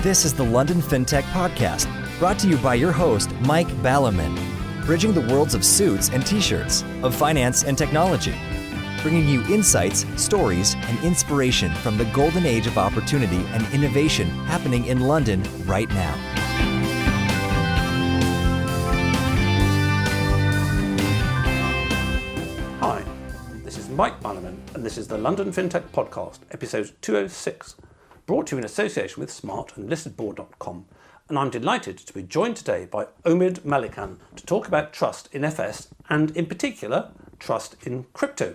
This is the London FinTech Podcast, brought to you by your host, Mike Ballerman, bridging the worlds of suits and t-shirts, of finance and technology, bringing you insights, stories, and inspiration from the golden age of opportunity and innovation happening in London right now. Hi, this is Mike Malekan, and this is the London FinTech Podcast, episode 206, brought to you in association with smartandlistedboard.com. And I'm delighted to be joined today by Omid Malekan to talk about trust in FS and, in particular, trust in crypto.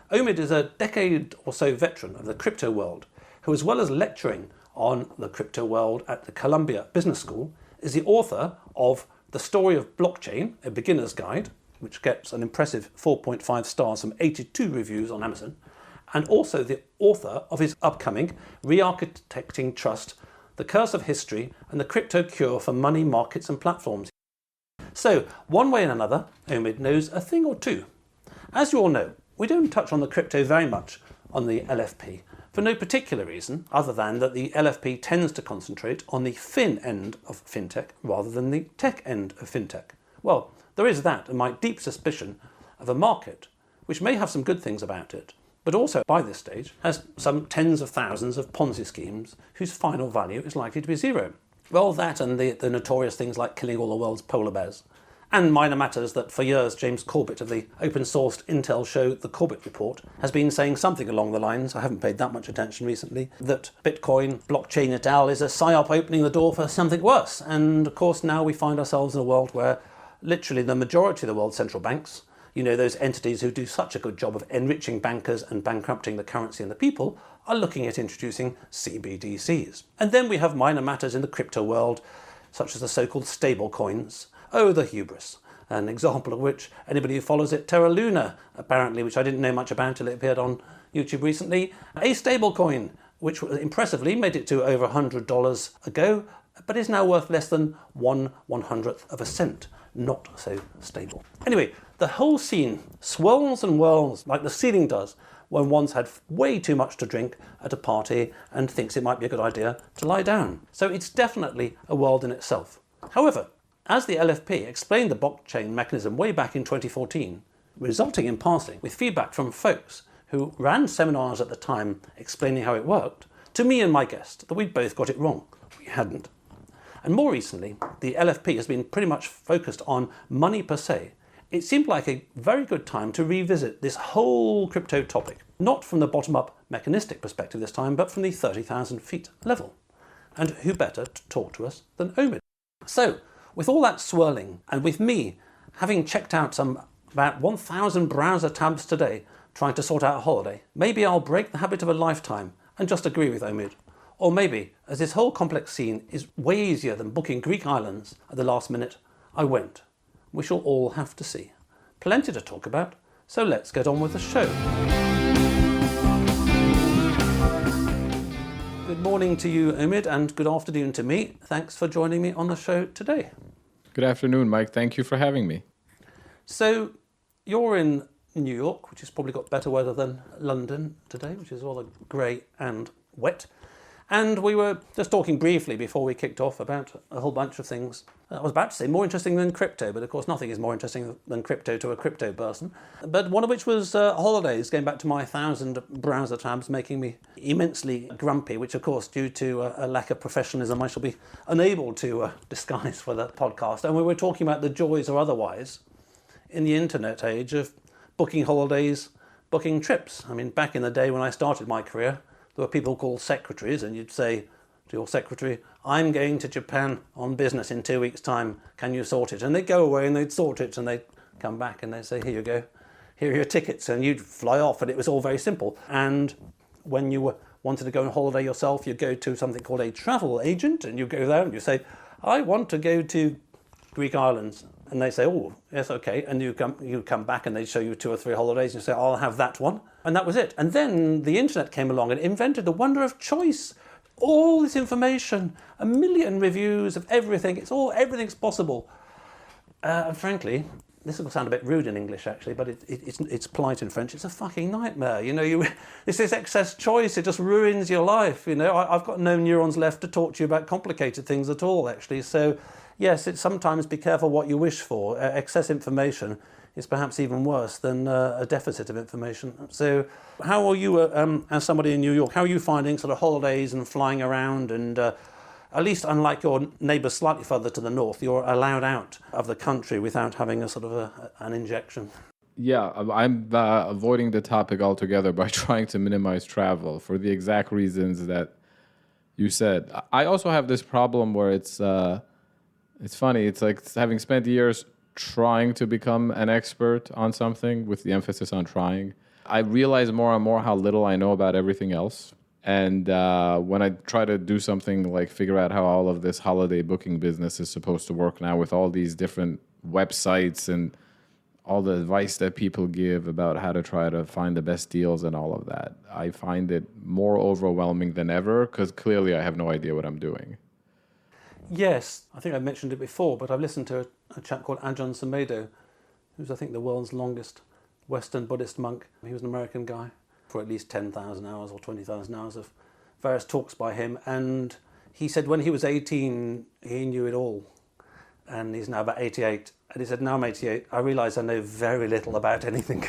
Omid is a decade or so veteran of the crypto world, who, as well as lecturing on the crypto world at the Columbia Business School, is the author of The Story of Blockchain, a Beginner's Guide, which gets an impressive 4.5 stars from 82 reviews on Amazon, and also the author of his upcoming Rearchitecting Trust, The Curse of History and the Crypto Cure for Money Markets and Platforms. So, one way and another, Omid knows a thing or two. As you all know, we don't touch on the crypto very much on the LFP, for no particular reason other than that the LFP tends to concentrate on the fin end of fintech rather than the tech end of fintech. Well, there is that and my deep suspicion of a market which may have some good things about it, but also by this stage has some tens of thousands of Ponzi schemes whose final value is likely to be zero. Well, that and the notorious things like killing all the world's polar bears. And minor matters that for years James Corbett of the open-sourced Intel show The Corbett Report has been saying something along the lines, I haven't paid that much attention recently, that Bitcoin, blockchain et al. Is a psyop opening the door for something worse. And of course now we find ourselves in a world where literally the majority of the world's central banks, you know, those entities who do such a good job of enriching bankers and bankrupting the currency and the people, are looking at introducing CBDCs. And then we have minor matters in the crypto world, such as the so-called stable coins. Oh, the hubris. An example of which, anybody who follows it, Terra Luna, apparently, which I didn't know much about till it appeared on YouTube recently, a stable coin, which impressively made it to over $100 ago, but is now worth less than 1/100th of a cent. Not so stable. Anyway, the whole scene swirls and whirls like the ceiling does when one's had way too much to drink at a party and thinks it might be a good idea to lie down. So it's definitely a world in itself. However, as the LFP explained the blockchain mechanism way back in 2014, resulting in passing with feedback from folks who ran seminars at the time explaining how it worked, to me and my guest that we'd both got it wrong. We hadn't. And more recently, the LFP has been pretty much focused on money per se. It seemed like a very good time to revisit this whole crypto topic, not from the bottom-up mechanistic perspective this time, but from the 30,000 feet level. And who better to talk to us than Omid? So, with all that swirling, and with me having checked out about 1,000 browser tabs today trying to sort out a holiday, maybe I'll break the habit of a lifetime and just agree with Omid. Or maybe, as this whole complex scene is way easier than booking Greek islands at the last minute, I won't. We shall all have to see. Plenty to talk about, so let's get on with the show. Good morning to you, Omid, and good afternoon to me. Thanks for joining me on the show today. Good afternoon, Mike. Thank you for having me. So, you're in New York, which has probably got better weather than London today, which is rather grey and wet. And we were just talking briefly before we kicked off about a whole bunch of things. I was about to say more interesting than crypto, but of course nothing is more interesting than crypto to a crypto person. But one of which was holidays, going back to my 1,000 browser tabs, making me immensely grumpy, which of course due to a lack of professionalism I shall be unable to disguise for the podcast. And we were talking about the joys or otherwise in the internet age of booking holidays, booking trips. I mean, back in the day when I started my career, there were people called secretaries, and you'd say to your secretary, I'm going to Japan on business in 2 weeks' time, can you sort it? And they'd go away and they'd sort it, and they'd come back and they'd say, here you go, here are your tickets, and you'd fly off, and it was all very simple. And when you wanted to go on holiday yourself, you'd go to something called a travel agent, and you go there and you say, I want to go to Greek islands. And they say, oh, yes, okay. And you come back and they show you 2 or 3 holidays and you say, I'll have that one. And that was it. And then the internet came along and invented the wonder of choice. All this information, 1 million reviews of everything. Everything's possible. Frankly, this will sound a bit rude in English actually, but it's polite in French. It's a fucking nightmare. It's this excess choice. It just ruins your life. I've got no neurons left to talk to you about complicated things at all, actually. So, yes, it's sometimes be careful what you wish for. Excess information is perhaps even worse than a deficit of information. So, how are you, as somebody in New York, how are you finding sort of holidays and flying around and at least unlike your neighbours slightly further to the north, you're allowed out of the country without having a sort of an injection? Yeah, I'm avoiding the topic altogether by trying to minimize travel for the exact reasons that you said. I also have this problem where it's funny. It's like having spent years trying to become an expert on something with the emphasis on trying. I realize more and more how little I know about everything else. And when I try to do something like figure out how all of this holiday booking business is supposed to work now with all these different websites and all the advice that people give about how to try to find the best deals and all of that, I find it more overwhelming than ever because clearly I have no idea what I'm doing. Yes, I think I've mentioned it before, but I've listened to a chap called Ajahn Sumedho, who's I think the world's longest Western Buddhist monk. He was an American guy, for at least 10,000 hours or 20,000 hours of various talks by him. And he said when he was 18, he knew it all. And he's now about 88. And he said, now I'm 88, I realise I know very little about anything.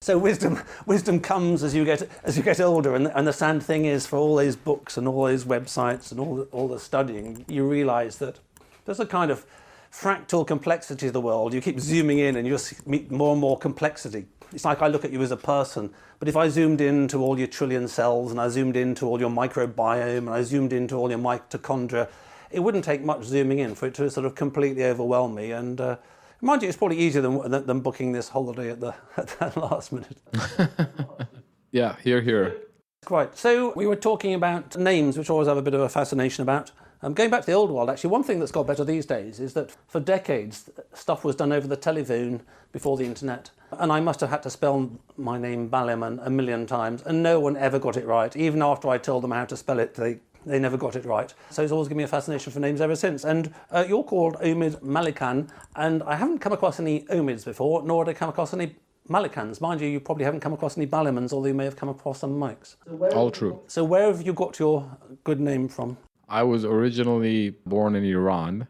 So wisdom comes as you get older. And the sad thing is, for all these books and all those websites and all the studying, you realise that there's a kind of fractal complexity of the world. You keep zooming in and you just meet more and more complexity. It's like I look at you as a person, but if I zoomed into all your trillion cells and I zoomed into all your microbiome and I zoomed into all your mitochondria, it wouldn't take much zooming in for it to sort of completely overwhelm me. And mind you, it's probably easier than booking this holiday at the last minute. Yeah, here. Quite. So we were talking about names, which I always have a bit of a fascination about. Going back to the old world, actually, one thing that's got better these days is that for decades, stuff was done over the telephone before the internet. And I must have had to spell my name Ballerman a million times, and no one ever got it right. Even after I told them how to spell it, they never got it right. So it's always given me a fascination for names ever since. And you're called Omid Malekan, and I haven't come across any Omids before, nor had I come across any Malekans. Mind you probably haven't come across any Ballermans, although you may have come across some Mikes. All true. So where have you got your good name from? I was originally born in Iran,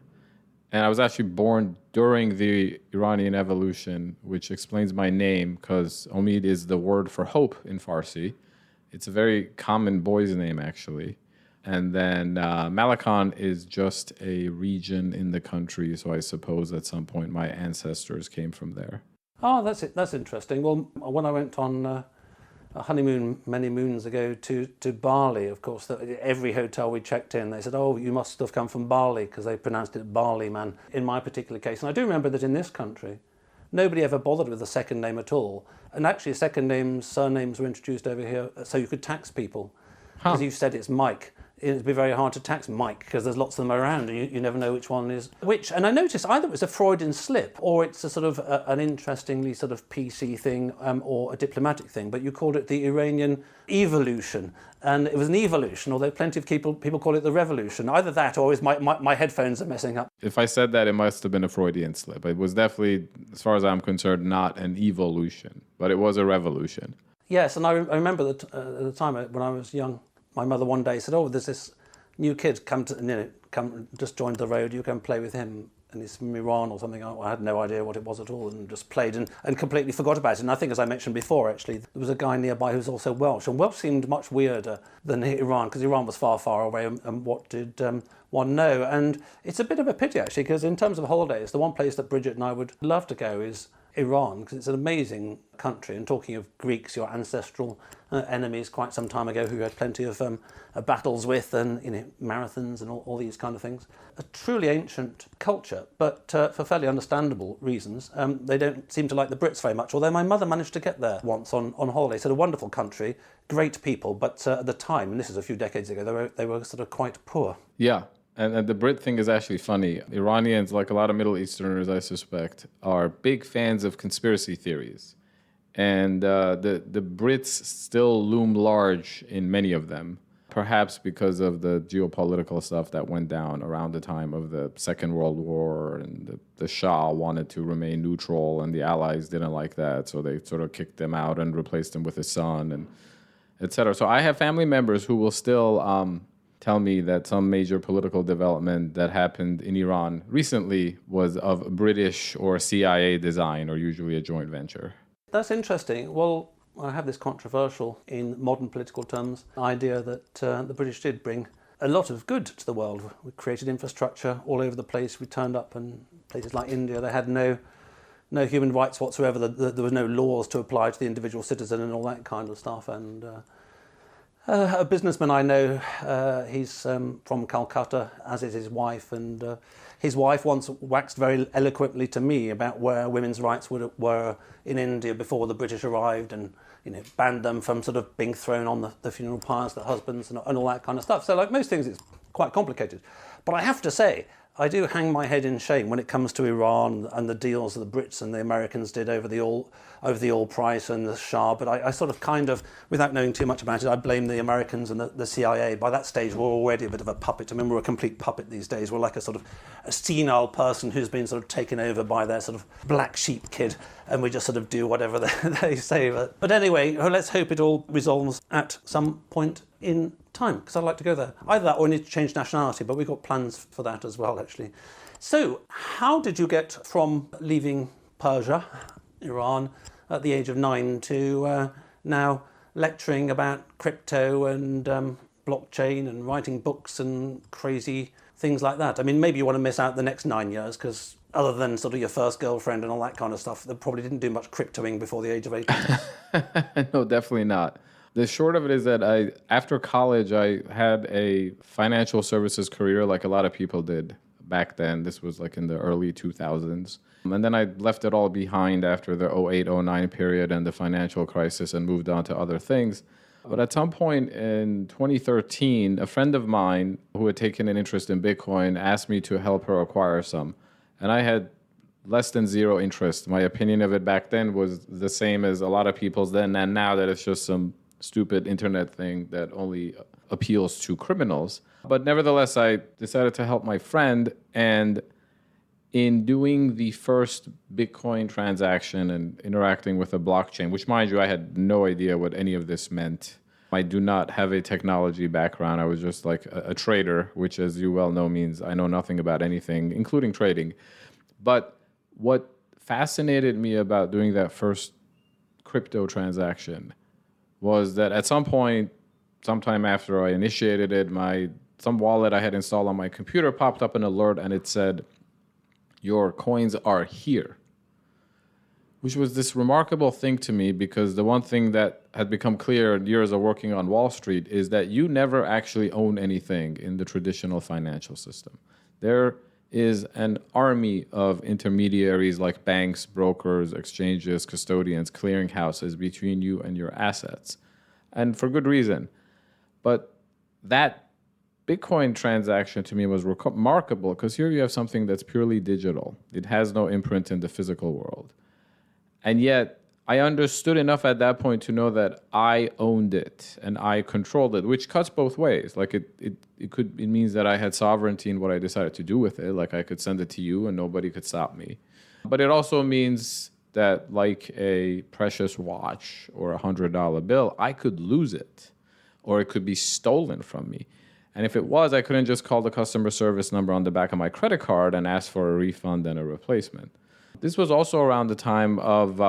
and I was actually born during the Iranian evolution, which explains my name, because Omid is the word for hope in Farsi. It's a very common boy's name, actually. And then Malekan is just a region in the country, so I suppose at some point my ancestors came from there. Oh, that's it. That's interesting. Well, when I went on a honeymoon many moons ago to Bali, of course, every hotel we checked in, they said, oh, you must have come from Bali, because they pronounced it Bali, man, in my particular case. And I do remember that in this country, nobody ever bothered with a second name at all. And actually, second names, surnames were introduced over here so you could tax people. Because you said it's Mike. It'd be very hard to tax Mike because there's lots of them around and you never know which one is which. And I noticed either it was a Freudian slip or it's a sort of an interestingly sort of PC thing or a diplomatic thing, but you called it the Iranian evolution. And it was an evolution, although plenty of people call it the revolution. Either that or is my headphones are messing up. If I said that, it must have been a Freudian slip. It was definitely, as far as I'm concerned, not an evolution, but it was a revolution. Yes, and I remember that at the time when I was young, my mother one day said, oh, there's this new kid come just joined the road, you can play with him, and he's from Iran or something. I had no idea what it was at all and just played and completely forgot about it. And I think, as I mentioned before, actually, there was a guy nearby who was also Welsh, and Welsh seemed much weirder than Iran because Iran was far, far away, and what did one know? And it's a bit of a pity, actually, because in terms of holidays, the one place that Bridget and I would love to go is Iran, because it's an amazing country. And talking of Greeks, your ancestral enemies quite some time ago who you had plenty of battles with and marathons and all these kind of things. A truly ancient culture, but for fairly understandable reasons, they don't seem to like the Brits very much, although my mother managed to get there once on holiday. It's a wonderful country, great people, but at the time, and this is a few decades ago, they were sort of quite poor. Yeah. And the Brit thing is actually funny. Iranians, like a lot of Middle Easterners, I suspect, are big fans of conspiracy theories. And the Brits still loom large in many of them. perhaps because of the geopolitical stuff that went down around the time of the Second World War, and the Shah wanted to remain neutral, and the Allies didn't like that, so they sort of kicked them out and replaced them with his son, and et cetera. So I have family members who will still tell me that some major political development that happened in Iran recently was of British or CIA design, or usually a joint venture. That's interesting. Well, I have this controversial, in modern political terms, idea that the British did bring a lot of good to the world. We created infrastructure all over the place. We turned up in places like India. They had no human rights whatsoever. There were no laws to apply to the individual citizen and all that kind of stuff. And a businessman I know, he's from Calcutta, as is his wife, and his wife once waxed very eloquently to me about where women's rights were in India before the British arrived, and banned them from sort of being thrown on the funeral pyres, the husbands, and all that kind of stuff. So like most things, it's quite complicated. But I have to say, I do hang my head in shame when it comes to Iran and the deals that the Brits and the Americans did over the oil price and the Shah. But I sort of kind of, without knowing too much about it, I blame the Americans and the CIA. By that stage, we're already a bit of a puppet. I mean, we're a complete puppet these days. We're like a sort of a senile person who's been sort of taken over by their sort of black sheep kid, and we just sort of do whatever they say. But anyway, let's hope it all resolves at some point in time, because I'd like to go there. Either that or we need to change nationality, but we've got plans for that as well, actually. So, how did you get from leaving Persia, Iran, at the age of 9 to now lecturing about crypto and blockchain and writing books and crazy things like that? I mean, maybe you want to miss out the next 9 years, because other than sort of your first girlfriend and all that kind of stuff, they probably didn't do much cryptoing before the age of 18. No, definitely not. The short of it is that after college, I had a financial services career like a lot of people did back then. This was like in the early 2000s. And then I left it all behind after the 08-09 period and the financial crisis and moved on to other things. But at some point in 2013, a friend of mine who had taken an interest in Bitcoin asked me to help her acquire some. And I had less than zero interest. My opinion of it back then was the same as a lot of people's then and now, that it's just some stupid internet thing that only appeals to criminals. But nevertheless, I decided to help my friend, and in doing the first Bitcoin transaction and interacting with a blockchain, which, mind you, I had no idea what any of this meant. I do not have a technology background. I was just like a trader, which, as you well know, means I know nothing about anything, including trading. But what fascinated me about doing that first crypto transaction was that at some point, sometime after I initiated it, some wallet I had installed on my computer popped up an alert, and it said, "Your coins are here," which was this remarkable thing to me, because the one thing that had become clear in years of working on Wall Street is that you never actually own anything in the traditional financial system. There is an army of intermediaries like banks, brokers, exchanges, custodians, clearinghouses between you and your assets, and for good reason. But that Bitcoin transaction to me was remarkable, because here you have something that's purely digital. It has no imprint in the physical world. And yet, I understood enough at that point to know that I owned it and I controlled it, which cuts both ways. Like it means that I had sovereignty in what I decided to do with it. Like I could send it to you and nobody could stop me. But it also means that, like a precious watch or $100 bill, I could lose it, or it could be stolen from me. And if it was, I couldn't just call the customer service number on the back of my credit card and ask for a refund and a replacement. This was also around the time of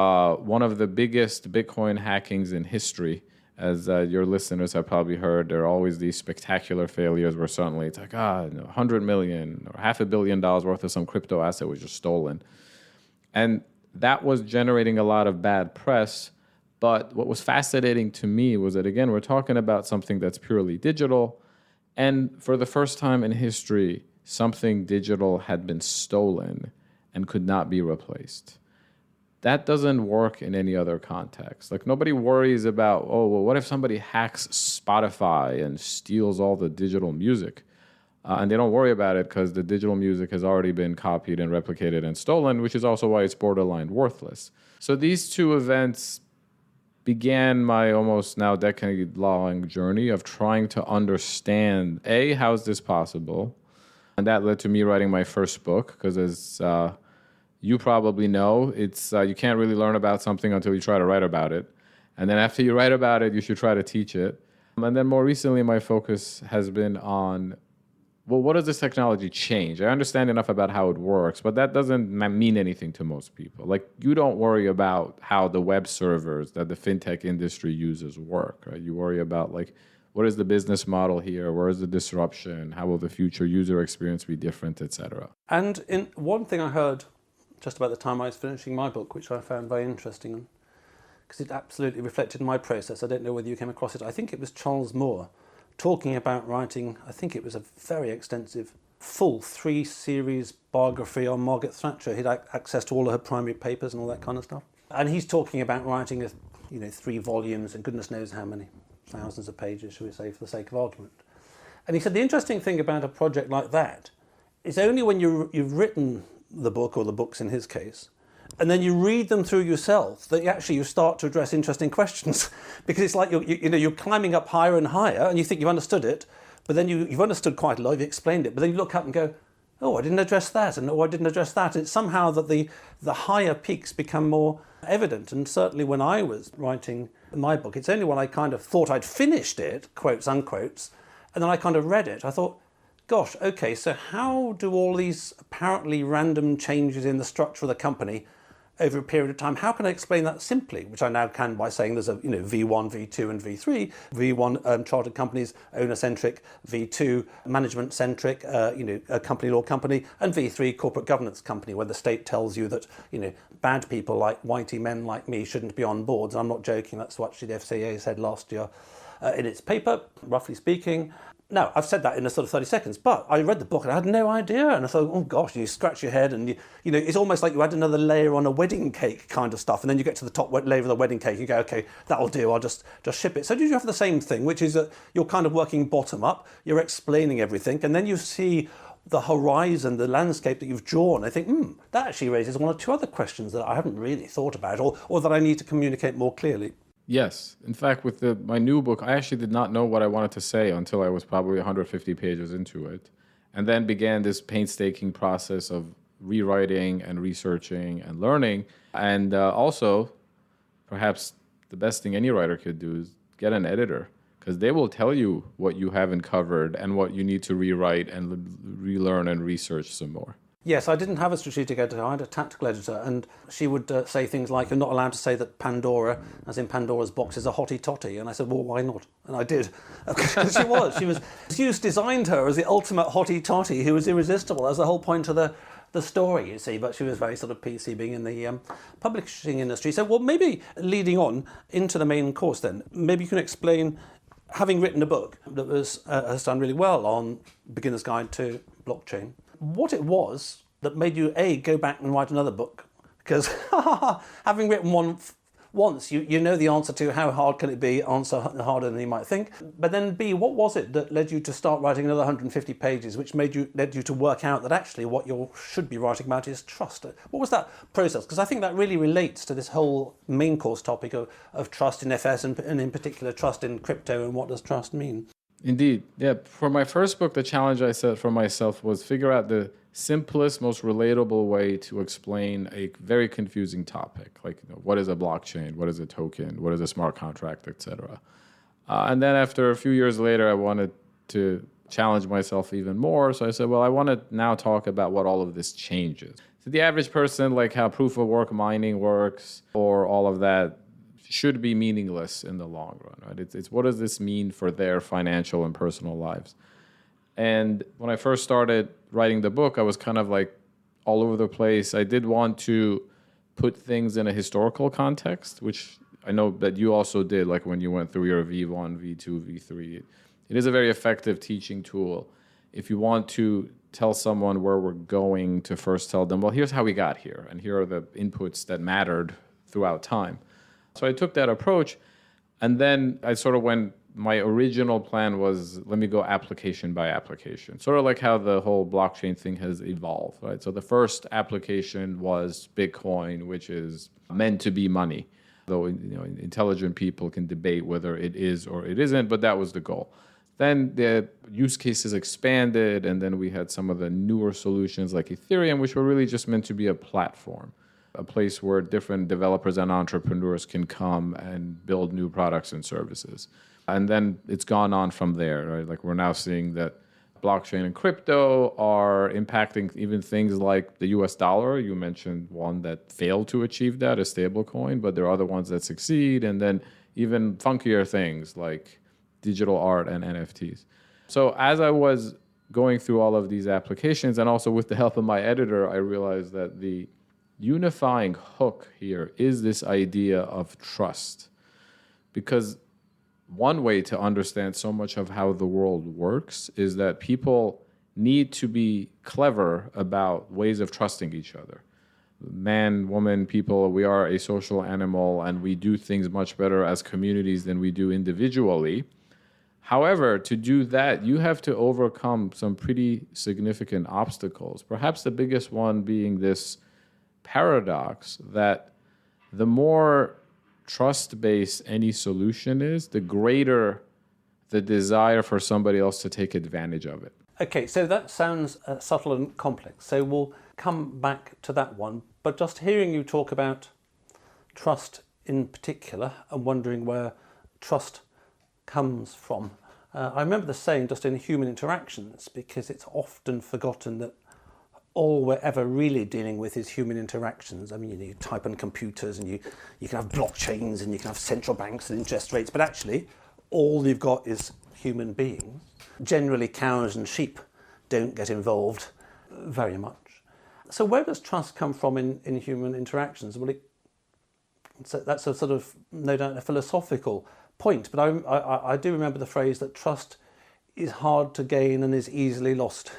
one of the biggest Bitcoin hackings in history. As your listeners have probably heard, there are always these spectacular failures where suddenly it's like, $100 million or $500 million worth of some crypto asset was just stolen. And that was generating a lot of bad press. But what was fascinating to me was that, again, we're talking about something that's purely digital. And for the first time in history, something digital had been stolen and could not be replaced. That doesn't work in any other context. Like, nobody worries about, what if somebody hacks Spotify and steals all the digital music? And they don't worry about it because the digital music has already been copied and replicated and stolen, which is also why it's borderline worthless. So these two events began my almost now decade-long journey of trying to understand, A, how is this possible? And that led to me writing my first book, because as you probably know, it's you can't really learn about something until you try to write about it. And then after you write about it, you should try to teach it. And then more recently, my focus has been on, well, what does this technology change? I understand enough about how it works, but that doesn't mean anything to most people. Like, you don't worry about how the web servers that the fintech industry uses work, right? You worry about, like, what is the business model here? Where is the disruption? How will the future user experience be different, et cetera? And in one thing I heard just about the time I was finishing my book, which I found very interesting, because it absolutely reflected my process. I don't know whether you came across it. I think it was Charles Moore talking about writing, I think it was a very extensive, full 3-series biography on Margaret Thatcher. He'd had access to all of her primary papers and all that kind of stuff. And he's talking about writing 3 volumes and goodness knows how many thousands of pages, shall we say, for the sake of argument. And he said the interesting thing about a project like that is only when you've written the book, or the books in his case, and then you read them through yourself, that you start to address interesting questions. Because it's like you're climbing up higher and higher, and you think you've understood it, but then you've understood quite a lot, you've explained it, but then you look up and go, oh, I didn't address that, and oh, I didn't address that. It's somehow that the higher peaks become more evident. And certainly when I was writing my book, it's only when I kind of thought I'd finished it, quotes, unquotes, and then I kind of read it, I thought, gosh, okay, so how do all these apparently random changes in the structure of the company over a period of time, how can I explain that simply? Which I now can by saying there's a V1, V2 and V3. V1 chartered companies, owner-centric, V2 management-centric, a company law company, and V3 corporate governance company, where the state tells you that bad people like whitey men like me shouldn't be on boards. And I'm not joking, that's what actually the FCA said last year in its paper, roughly speaking. Now, I've said that in a sort of 30 seconds, but I read the book and I had no idea. And I thought, oh gosh, you scratch your head and it's almost like you add another layer on a wedding cake kind of stuff. And then you get to the top layer of the wedding cake and you go, okay, that'll do, I'll just ship it. So do you have the same thing, which is that you're kind of working bottom up, you're explaining everything, and then you see the horizon, the landscape that you've drawn. I think, that actually raises one or two other questions that I haven't really thought about or that I need to communicate more clearly. Yes. In fact, with my new book, I actually did not know what I wanted to say until I was probably 150 pages into it, and then began this painstaking process of rewriting and researching and learning. And also, perhaps the best thing any writer could do is get an editor, because they will tell you what you haven't covered and what you need to rewrite and relearn and research some more. Yes, I didn't have a strategic editor, I had a tactical editor, and she would say things like, you're not allowed to say that Pandora, as in Pandora's box, is a hottie totty. And I said, well, why not? And I did. Because she designed her as the ultimate hottie totty who was irresistible. That's the whole point of the story, you see, but she was very sort of PC, being in the publishing industry. So, well, maybe leading on into the main course then, maybe you can explain, having written a book that has done really well on Beginner's Guide to Blockchain, what it was that made you, A, go back and write another book. Because having written one once, you know the answer to how hard can it be, answer harder than you might think. But then B, what was it that led you to start writing another 150 pages, which led you to work out that actually what you should be writing about is trust? What was that process? Because I think that really relates to this whole main course topic of trust in FS and in particular trust in crypto, and what does trust mean? Indeed. Yeah. For my first book, the challenge I set for myself was figure out the simplest, most relatable way to explain a very confusing topic. Like, what is a blockchain? What is a token? What is a smart contract, etc. And then after a few years later, I wanted to challenge myself even more. So I said, well, I want to now talk about what all of this changes. To the average person, like how proof of work mining works or all of that should be meaningless in the long run, right? It's what does this mean for their financial and personal lives? And when I first started writing the book, I was kind of like all over the place. I did want to put things in a historical context, which I know that you also did, like when you went through your V1, V2, V3. It is a very effective teaching tool. If you want to tell someone where we're going, to first tell them, well, here's how we got here, and here are the inputs that mattered throughout time. So I took that approach, and then I sort of went, my original plan was, let me go application by application, sort of like how the whole blockchain thing has evolved, right? So the first application was Bitcoin, which is meant to be money. though intelligent people can debate whether it is or it isn't, but that was the goal. Then the use cases expanded, and then we had some of the newer solutions like Ethereum, which were really just meant to be a platform, a place where different developers and entrepreneurs can come and build new products and services. And then it's gone on from there, right? Like we're now seeing that blockchain and crypto are impacting even things like the US dollar. You mentioned one that failed to achieve that, a stable coin, but there are other ones that succeed. And then even funkier things like digital art and NFTs. So as I was going through all of these applications, and also with the help of my editor, I realized that the unifying hook here is this idea of trust. Because one way to understand so much of how the world works is that people need to be clever about ways of trusting each other. Man, woman, people, we are a social animal, and we do things much better as communities than we do individually. However, to do that, you have to overcome some pretty significant obstacles. Perhaps the biggest one being this paradox that the more trust-based any solution is, the greater the desire for somebody else to take advantage of it. Okay, so that sounds subtle and complex. So we'll come back to that one. But just hearing you talk about trust in particular and wondering where trust comes from. I remember the saying just in human interactions, because it's often forgotten that all we're ever really dealing with is human interactions. I mean, you type on computers and you can have blockchains and you can have central banks and interest rates, but actually all you've got is human beings. Generally, cows and sheep don't get involved very much. So where does trust come from in human interactions? Well, that's a sort of, no doubt, a philosophical point, but I do remember the phrase that trust is hard to gain and is easily lost.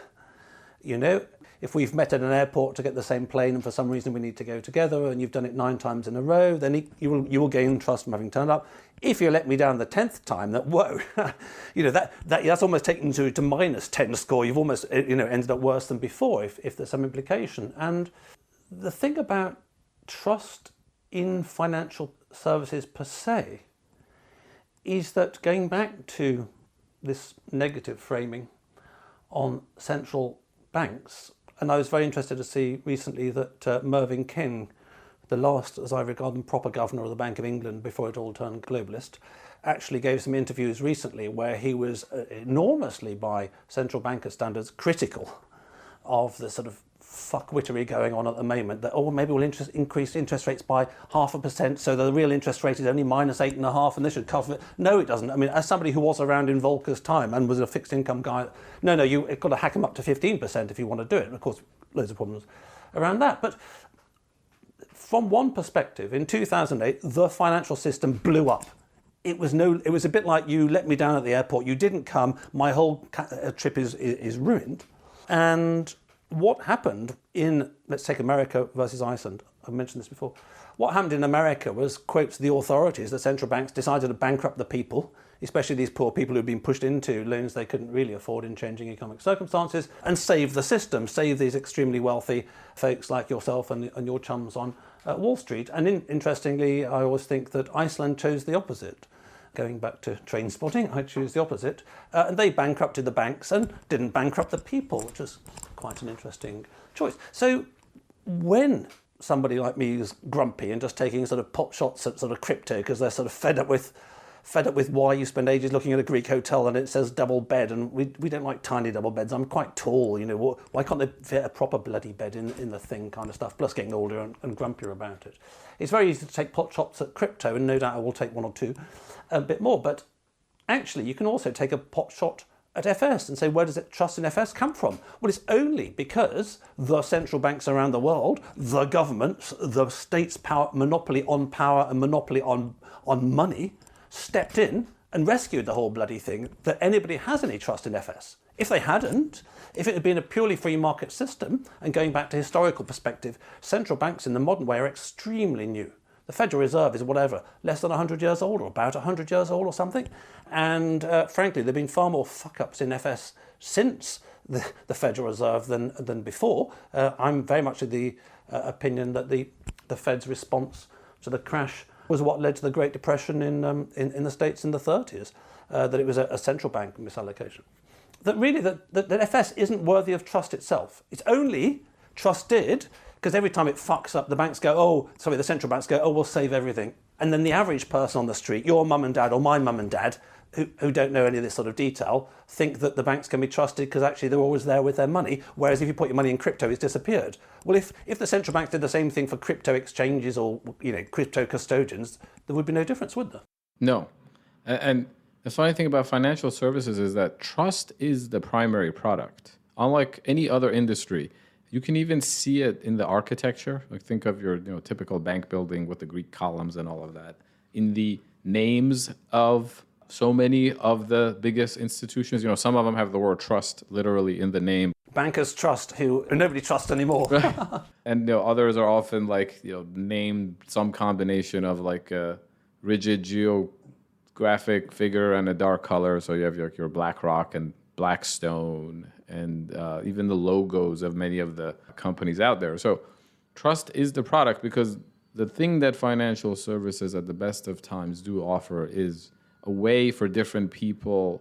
You know, if we've met at an airport to get the same plane and for some reason we need to go together and you've done it 9 times in a row, then you will gain trust from having turned up. If you let me down the 10th time, that whoa, that's almost taken to minus 10 score. You've almost ended up worse than before if there's some implication. And the thing about trust in financial services per se is that, going back to this negative framing on central banks, and I was very interested to see recently that Mervyn King, the last, as I regard them, proper governor of the Bank of England before it all turned globalist, actually gave some interviews recently where he was enormously, by central banker standards, critical of the sort of fuckwittery going on at the moment, that maybe we'll increase interest rates by 0.5%, so the real interest rate is only minus 8.5%, and this should cover it. No, it doesn't. I mean, as somebody who was around in Volcker's time and was a fixed income guy, you've got to hack them up to 15% if you want to do it. And of course, loads of problems around that. But from one perspective, in 2008, the financial system blew up. It was a bit like, you let me down at the airport, you didn't come, my whole trip is ruined. And what happened in, let's take America versus Iceland. I've mentioned this before. What happened in America was, quotes the authorities, the central banks decided to bankrupt the people, especially these poor people who'd been pushed into loans they couldn't really afford in changing economic circumstances, and save the system, save these extremely wealthy folks like yourself and your chums on Wall Street. And interestingly, I always think that Iceland chose the opposite. Going back to train spotting, I choose the opposite. And they bankrupted the banks and didn't bankrupt the people, which is quite an interesting choice. So when somebody like me is grumpy and just taking sort of pot shots at sort of crypto because they're sort of fed up with why you spend ages looking at a Greek hotel and it says double bed, and we don't like tiny double beds. I'm quite tall, why can't they fit a proper bloody bed in the thing kind of stuff, plus getting older and grumpier about it. It's very easy to take pot shots at crypto, and no doubt I will take one or two a bit more, but actually you can also take a pot shot at FS and say, where does trust in FS come from? Well, it's only because the central banks around the world, the governments, the state's monopoly on power and monopoly on money, stepped in and rescued the whole bloody thing, that anybody has any trust in FS. If they hadn't, if it had been a purely free market system, and going back to historical perspective, central banks in the modern way are extremely new. The Federal Reserve is less than 100 years old, or about 100 years old or something. And frankly, there have been far more fuck-ups in FS since the Federal Reserve than before. I'm very much of the opinion that the Fed's response to the crash was what led to the Great Depression in the States in the 30s, that it was a central bank misallocation. That really, that FS isn't worthy of trust itself. It's only trusted because every time it fucks up, the central banks go, we'll save everything. And then the average person on the street, your mum and dad or my mum and dad, who don't know any of this sort of detail, think that the banks can be trusted because actually they're always there with their money, whereas if you put your money in crypto, it's disappeared. Well, if the central banks did the same thing for crypto exchanges or crypto custodians, there would be no difference, would there? No. And the funny thing about financial services is that trust is the primary product. Unlike any other industry, you can even see it in the architecture. Like think of your typical bank building with the Greek columns and all of that. In the names of so many of the biggest institutions, some of them have the word trust literally in the name. Bankers trust who nobody trusts anymore. Right. And others are often named some combination of a rigid geographic figure and a dark color. So you have your BlackRock and Blackstone and even the logos of many of the companies out there. So trust is the product, because the thing that financial services at the best of times do offer is a way for different people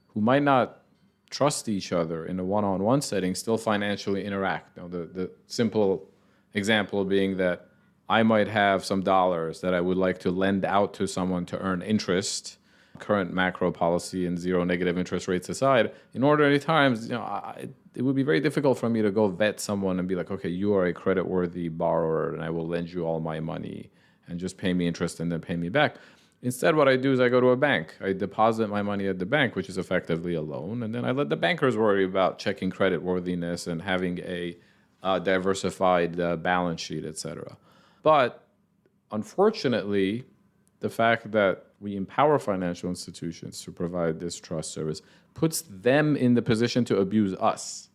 who might not trust each other in a one-on-one setting still financially interact. The simple example being that I might have some dollars that I would like to lend out to someone to earn interest, current macro policy and zero negative interest rates aside. In ordinary times, it would be very difficult for me to go vet someone and be like, okay, you are a credit-worthy borrower and I will lend you all my money and just pay me interest and then pay me back. Instead, what I do is I go to a bank. I deposit my money at the bank, which is effectively a loan, and then I let the bankers worry about checking credit worthiness and having a diversified balance sheet, etc. But unfortunately, the fact that we empower financial institutions to provide this trust service puts them in the position to abuse us,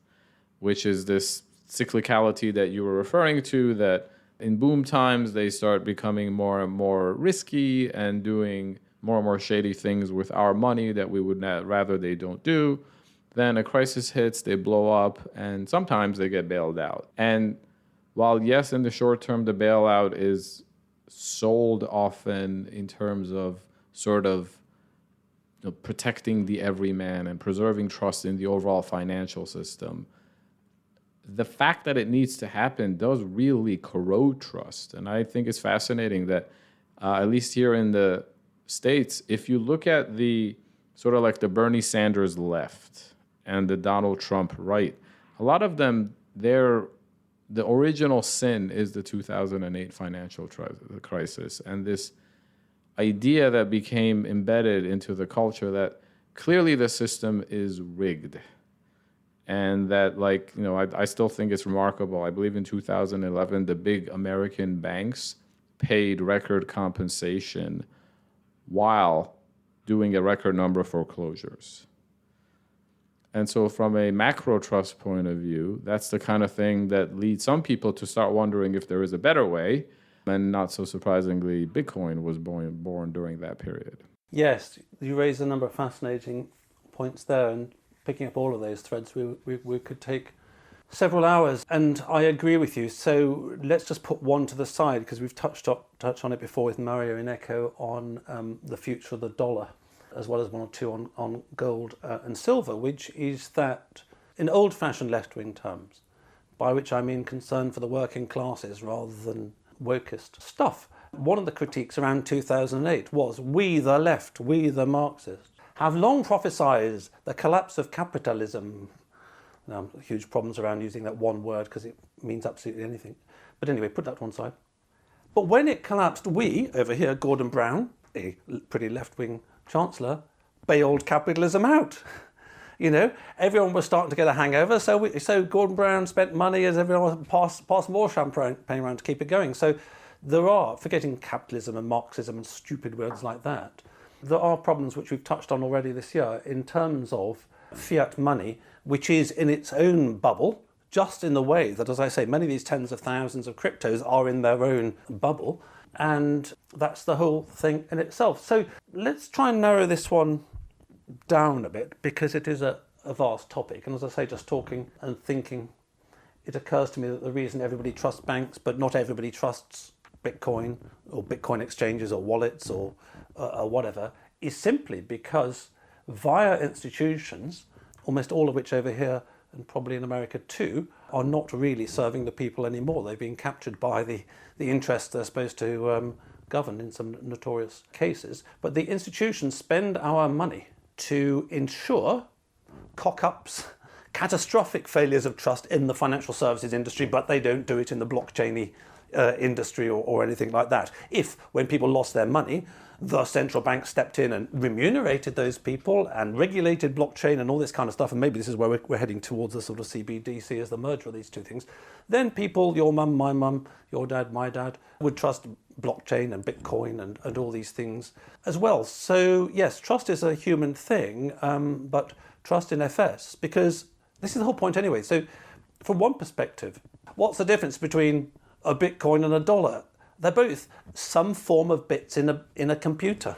which is this cyclicality that you were referring to, that in boom times, they start becoming more and more risky and doing more and more shady things with our money that we would rather they don't do. Then a crisis hits, they blow up, and sometimes they get bailed out. And while, yes, in the short term, the bailout is sold often in terms of sort of protecting the everyman and preserving trust in the overall financial system, the fact that it needs to happen does really corrode trust. And I think it's fascinating that, at least here in the States, if you look at the sort of like the Bernie Sanders left and the Donald Trump right, a lot of them, the original sin is the 2008 financial crisis and this idea that became embedded into the culture that clearly the system is rigged. And that, I still think it's remarkable. I believe in 2011, the big American banks paid record compensation while doing a record number of foreclosures. And so from a macro trust point of view, that's the kind of thing that leads some people to start wondering if there is a better way. And not so surprisingly, Bitcoin was born during that period. Yes, you raised a number of fascinating points there, and picking up all of those threads, we could take several hours. And I agree with you. So let's just put one to the side, because we've touched on it before with Mario and Echo on the future of the dollar, as well as one or two on gold and silver, which is that in old-fashioned left-wing terms, by which I mean concern for the working classes rather than wokist stuff. One of the critiques around 2008 was, we the left, we the Marxists, have long prophesied the collapse of capitalism. Now, huge problems around using that one word because it means absolutely anything. But anyway, put that to one side. But when it collapsed, we, over here, Gordon Brown, a pretty left-wing chancellor, bailed capitalism out. Everyone was starting to get a hangover, so Gordon Brown spent money as everyone passed more champagne around to keep it going. So there are, forgetting capitalism and Marxism and stupid words like that, there are problems which we've touched on already this year in terms of fiat money, which is in its own bubble, just in the way that, as I say, many of these tens of thousands of cryptos are in their own bubble, and that's the whole thing in itself. So let's try and narrow this one down a bit, because it is a vast topic. And as I say, just talking and thinking, it occurs to me that the reason everybody trusts banks, but not everybody trusts Bitcoin or Bitcoin exchanges or wallets or whatever is simply because via institutions, almost all of which over here and probably in America too, are not really serving the people anymore. They've been captured by the interests they're supposed to govern in some notorious cases. But the institutions spend our money to ensure cock-ups, catastrophic failures of trust in the financial services industry, but they don't do it in the blockchain-y industry or anything like that. If, when people lost their money, the central bank stepped in and remunerated those people and regulated blockchain and all this kind of stuff, and maybe this is where we're heading towards a sort of CBDC as the merger of these two things, then people, your mum, my mum, your dad, my dad, would trust blockchain and Bitcoin and all these things as well. So yes, trust is a human thing, but trust in FS, because this is the whole point anyway. So from one perspective, what's the difference between a Bitcoin and a dollar? They're both some form of bits in a computer.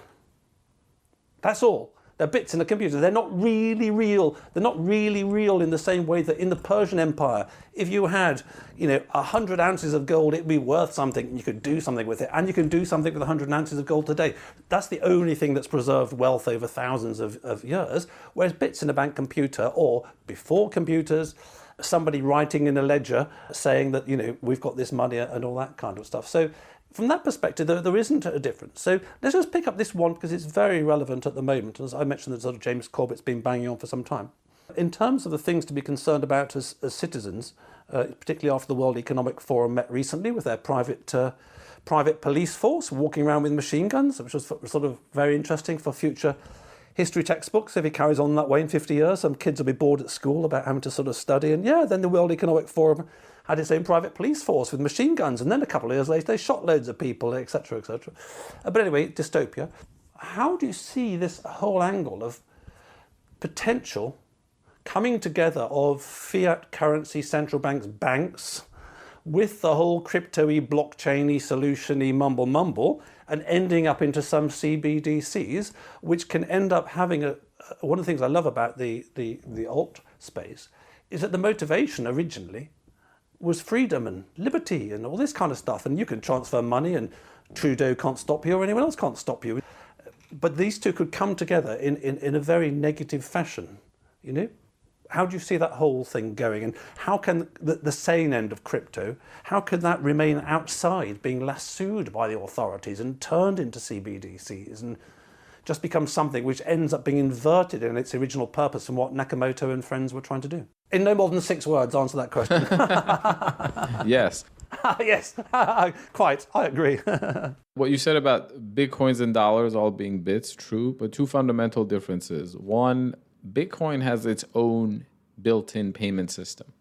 That's all. They're bits in a computer. They're not really real. They're not really real in the same way that in the Persian Empire, if you had, 100 ounces of gold, it'd be worth something, and you could do something with it. And you can do something with 100 ounces of gold today. That's the only thing that's preserved wealth over thousands of years. Whereas bits in a bank computer, or before computers, somebody writing in a ledger saying that, we've got this money and all that kind of stuff. So from that perspective, there isn't a difference. So let's just pick up this one because it's very relevant at the moment. As I mentioned, that sort of James Corbett's been banging on for some time. In terms of the things to be concerned about as citizens, particularly after the World Economic Forum met recently with their private police force walking around with machine guns, which was sort of very interesting for future history textbooks. If it carries on that way in 50 years, some kids will be bored at school about having to sort of study. And then the World Economic Forum had its own private police force with machine guns. And then a couple of years later, they shot loads of people, etc., etc. But anyway, dystopia. How do you see this whole angle of potential coming together of fiat currency central banks with the whole crypto-y, blockchain-y, solution-y mumble, and ending up into some CBDCs, which can end up having one of the things I love about the alt space is that the motivation originally was freedom and liberty and all this kind of stuff, and you can transfer money and Trudeau can't stop you or anyone else can't stop you. But these two could come together in a very negative fashion, How do you see that whole thing going? And how can the sane end of crypto, how can that remain outside being lassoed by the authorities and turned into CBDCs and just become something which ends up being inverted in its original purpose from what Nakamoto and friends were trying to do? In no more than 6 words, answer that question. Yes. Yes, quite. I agree. What you said about Bitcoins and dollars all being bits, true, but two fundamental differences. One, Bitcoin has its own built-in payment system.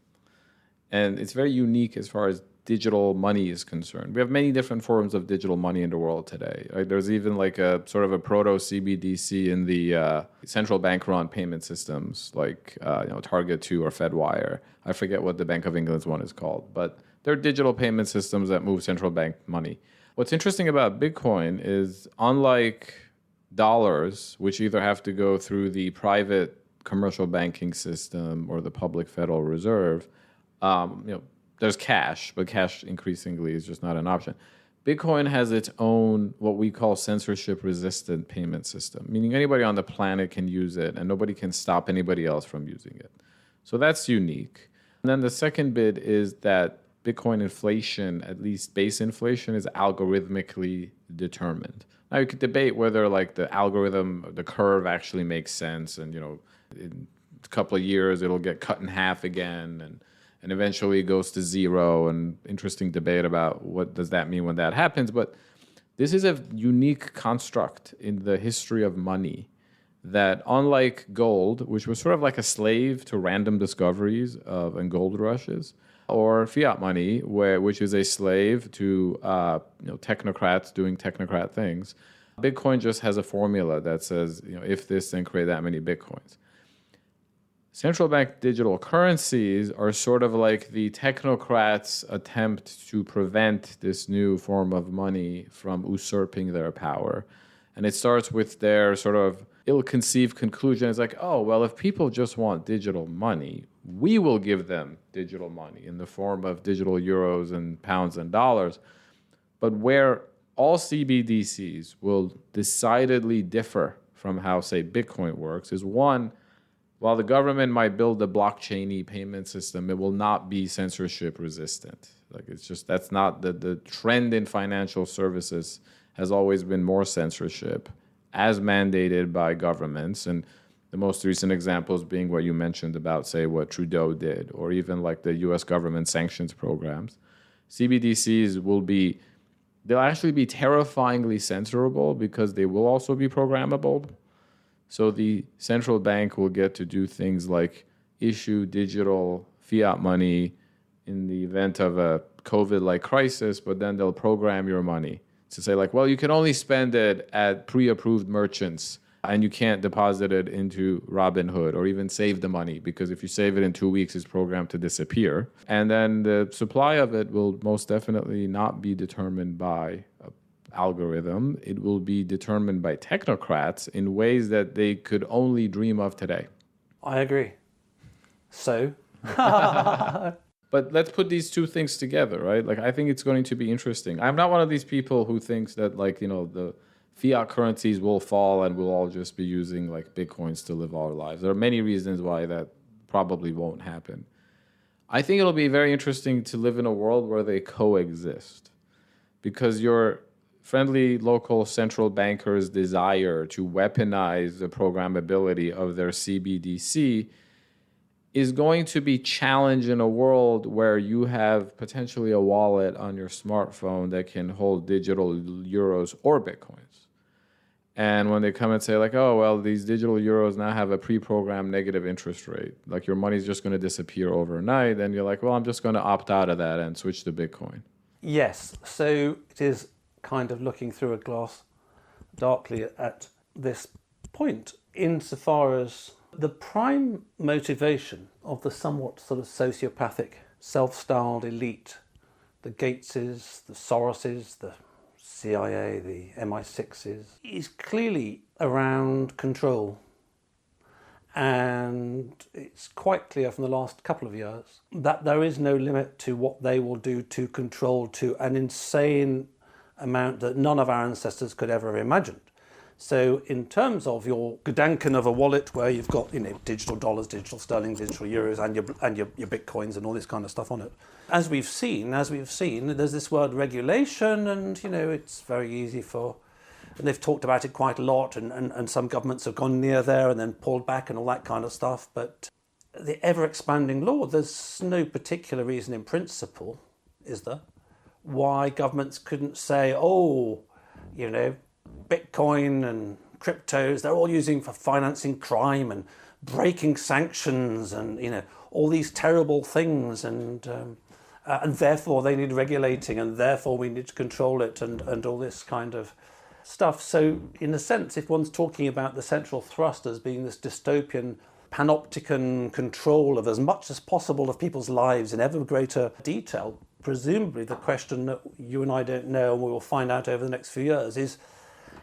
And it's very unique as far as digital money is concerned. We have many different forms of digital money in the world today. Right? There's even like a sort of a proto-CBDC in the central bank-run payment systems like Target2 or FedWire. I forget what the Bank of England's one is called. But they're digital payment systems that move central bank money. What's interesting about Bitcoin is unlike dollars, which either have to go through the private commercial banking system or the public Federal Reserve, there's cash, but cash increasingly is just not an option. Bitcoin has its own, what we call censorship-resistant payment system, meaning anybody on the planet can use it and nobody can stop anybody else from using it. So that's unique. And then the second bit is that Bitcoin inflation, at least base inflation, is algorithmically determined. Now you could debate whether like the algorithm, the curve actually makes sense, and in a couple of years it'll get cut in half again, and eventually it goes to zero. And interesting debate about what does that mean when that happens. But this is a unique construct in the history of money that, unlike gold, which was sort of like a slave to random discoveries and gold rushes, or fiat money, which is a slave to technocrats doing technocrat things, Bitcoin just has a formula that says, if this, then create that many Bitcoins. Central bank digital currencies are sort of like the technocrats' attempt to prevent this new form of money from usurping their power. And it starts with their sort of ill-conceived conclusion. It's like, oh, well, if people just want digital money, we will give them digital money in the form of digital euros and pounds and dollars. But where all CBDCs will decidedly differ from how, say, Bitcoin works is one, while the government might build a blockchain-y payment system, it will not be censorship resistant. Like it's just, that's not the trend in financial services has always been more censorship as mandated by governments. And the most recent examples being what you mentioned about, say, what Trudeau did, or even like the US government sanctions programs. CBDCs they'll actually be terrifyingly censorable because they will also be programmable. So the central bank will get to do things like issue digital fiat money in the event of a COVID-like crisis, but then they'll program your money to say like, well, you can only spend it at pre-approved merchants and you can't deposit it into Robinhood or even save the money because if you save it in 2 weeks, it's programmed to disappear. And then the supply of it will most definitely not be determined by an algorithm. It will be determined by technocrats in ways that they could only dream of today. I agree. So? But let's put these two things together, right? Like, I think it's going to be interesting. I'm not one of these people who thinks that, like, you know, the fiat currencies will fall and we'll all just be using, like, Bitcoins to live our lives. There are many reasons why that probably won't happen. I think it'll be very interesting to live in a world where they coexist because your friendly local central bankers' desire to weaponize the programmability of their CBDC is going to be challenged in a world where you have potentially a wallet on your smartphone that can hold digital euros or Bitcoins. And when they come and say like, oh, well, these digital euros now have a pre-programmed negative interest rate, like your money's just going to disappear overnight, and you're like, well, I'm just going to opt out of that and switch to Bitcoin. Yes, so it is kind of looking through a glass darkly at this point, insofar as the prime motivation of the somewhat sort of sociopathic, self-styled elite, the Gateses, the Soroses, the CIA, the MI6s, is clearly around control. And it's quite clear from the last couple of years that there is no limit to what they will do to control to an insane amount that none of our ancestors could ever have imagined. So in terms of your Gdanken of a wallet where you've got, you know, digital dollars, digital sterling, digital euros, and your Bitcoins and all this kind of stuff on it. As we've seen, there's this word regulation, and, you know, it's very easy and they've talked about it quite a lot, and some governments have gone near there and then pulled back and all that kind of stuff. But the ever-expanding law, there's no particular reason in principle, is there, why governments couldn't say, oh, you know, Bitcoin and cryptos, they're all using for financing crime and breaking sanctions and, you know, all these terrible things, and therefore they need regulating, and therefore we need to control it, and all this kind of stuff. So in a sense, if one's talking about the central thrust as being this dystopian panopticon control of as much as possible of people's lives in ever greater detail, presumably the question that you and I don't know and we will find out over the next few years is,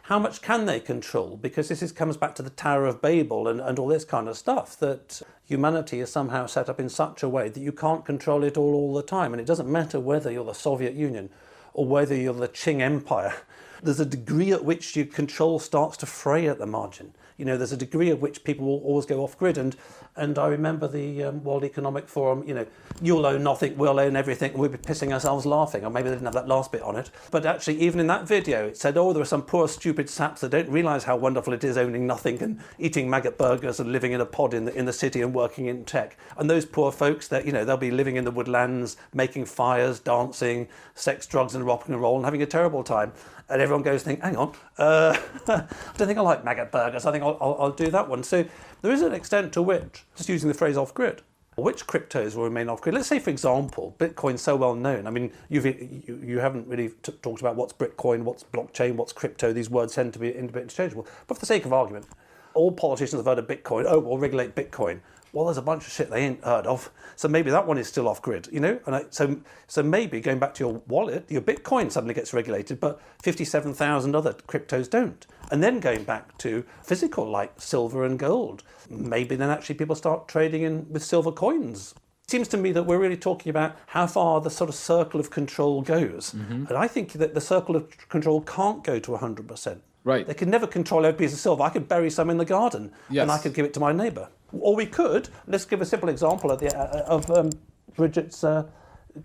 how much can they control? Because this comes back to the Tower of Babel and all this kind of stuff, that humanity is somehow set up in such a way that you can't control it all the time. And it doesn't matter whether you're the Soviet Union or whether you're the Qing Empire. There's a degree at which your control starts to fray at the margin. You know, there's a degree at which people will always go off grid. And I remember the World Economic Forum, you know, you'll own nothing, we'll own everything, and we'll be pissing ourselves laughing. Or maybe they didn't have that last bit on it. But actually, even in that video, it said, oh, there are some poor, stupid saps that don't realise how wonderful it is owning nothing and eating maggot burgers and living in a pod in the city and working in tech. And those poor folks, that, you know, they'll be living in the woodlands, making fires, dancing, sex, drugs, and rock and roll, and having a terrible time. And everyone goes, hang on, I don't think I like maggot burgers. I think I'll do that one. So there is an extent to which, just using the phrase off-grid, which cryptos will remain off-grid. Let's say, for example, Bitcoin's so well known. I mean, you haven't really talked about what's Bitcoin, what's blockchain, what's crypto. These words tend to be a bit interchangeable. But for the sake of argument, all politicians have heard of Bitcoin. Oh, we'll regulate Bitcoin. Well, there's a bunch of shit they ain't heard of. So maybe that one is still off grid, you know? And so maybe going back to your wallet, your Bitcoin suddenly gets regulated, but 57,000 other cryptos don't. And then going back to physical, like silver and gold, maybe then actually people start trading in with silver coins It seems to me that we're really talking about how far the sort of circle of control goes. And I think that the circle of control can't go to 100%. Right. They can never control every piece of silver. I could bury some in the garden and I could give it to my neighbour. Or we could, let's give a simple example of Bridget's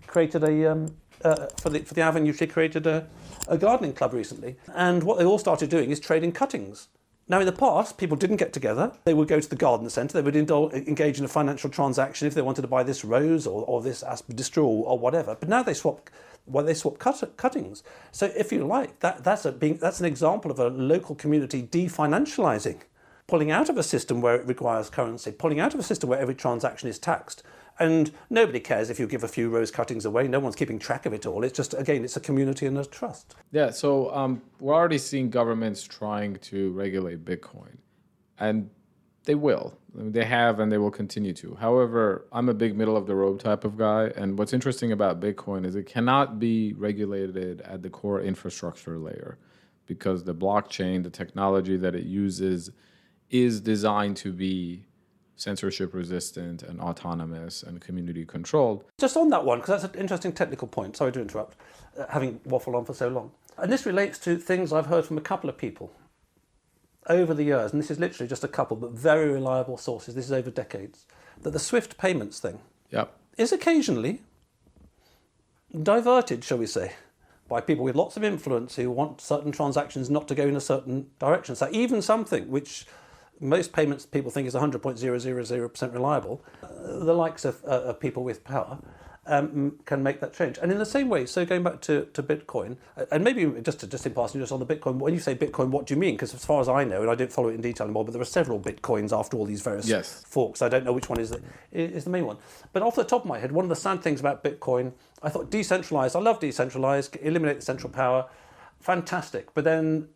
created for the Avenue, she created a gardening club recently. And what they all started doing is trading cuttings. Now, in the past, people didn't get together. They would go to the garden centre. They would engage in a financial transaction if they wanted to buy this rose or this aspidistra or whatever. But now they swap cuttings. So, if you like, that's an example of a local community definancialising, pulling out of a system where it requires currency, pulling out of a system where every transaction is taxed. And nobody cares if you give a few rose cuttings away. No one's keeping track of it all. It's just, again, it's a community and a trust. Yeah, so we're already seeing governments trying to regulate Bitcoin. And they will. I mean, they have and they will continue to. However, I'm a big middle-of-the-road type of guy. And what's interesting about Bitcoin is it cannot be regulated at the core infrastructure layer because the blockchain, the technology that it uses, is designed to be censorship resistant and autonomous and community controlled. Just on that one, because that's an interesting technical point, sorry to interrupt, having waffled on for so long. And this relates to things I've heard from a couple of people over the years, and this is literally just a couple, but very reliable sources, this is over decades, that the SWIFT payments thing is occasionally diverted, shall we say, by people with lots of influence who want certain transactions not to go in a certain direction. So even something which most payments people think is 100.000% reliable, the likes of people with power can make that change. And in the same way, so going back to Bitcoin, and maybe just in passing, just on the Bitcoin, when you say Bitcoin, what do you mean? Because as far as I know, and I didn't follow it in detail anymore, but there are several Bitcoins after all these various forks. I don't know which one is the main one. But off the top of my head, one of the sad things about Bitcoin, I thought decentralized, I love decentralized, eliminate the central power, fantastic. But then